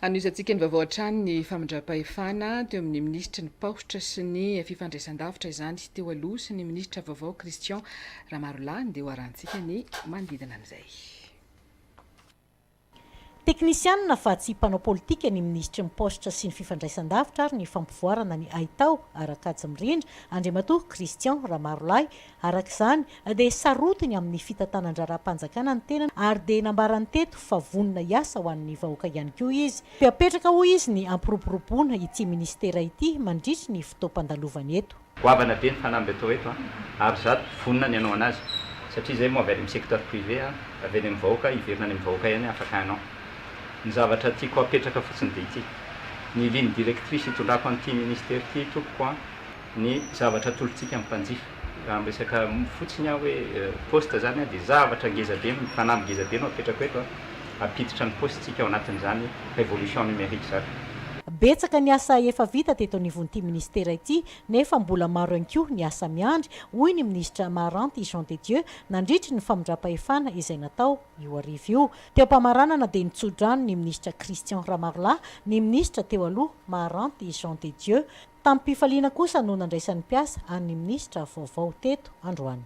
Anoisantsika ny vaovao hatrany ny famindram-pahefana teo amin'ny ministra ny paositra sy ny fifandraisan-davitra izany teo aloha sy ny ministra vaovao Christian Ramarolahy dia ho arantsika ny manodidina an'izay. Teknisianina fa tsy mpanao politika ny ministra ny paositra sy ny fifandraisan-davitra ary ny fampivoarana ny Aitao Arakajimrindra Andriamatoa Christian Ramarolahy. Araka izany dia sarotiny amin'ny fitantanan-draram-panjakana ny tenany ary dia nambarany teto fa vonona hiasa ho an'ny vahoaka ihany koa izy. Apetraka ho izy ny ampiroboroboana ity ministera ity mandritry ny fotoam-pandalovany eto. Goavana be ny fanamby atao eto ary zato vonona ny anao anazy satria zay moa avy any amin'ny secteur privé avy any amin'ny vahoaka iverina any amin'ny vahoaka ihany afaka anao. Ny zavatra tiako apetraka fotsiny dia ity ny ligne directrice hitondrako an'ity ministère ity tompoko ny zavatra tolontsika amin'ny mpanjifa raha resaka fotsiny aho hoe poste zany dia zavatra ngezabe fanamby ngezabe no apetrako eto apititra ny postsika ao anatin'izany révolution numérique zany. Betsaka ny asa efa vita teto anivon'ity ministera ity nefa mbola maro ihany koa ny asa miandry, hoy ny ministra Maranty Jean de Dieu nandritry ny famindram-pahefana izay natao io arivo io. Teo am-pamaranana dia nitsodrano ny ministra Christian Ramarolahy, ny ministra teo aloha Maranty Jean de Dieu. Tamin'ny mpifaliana kosa no nandraisan'ny mpiasa an'ny ministra vaovao teto androany.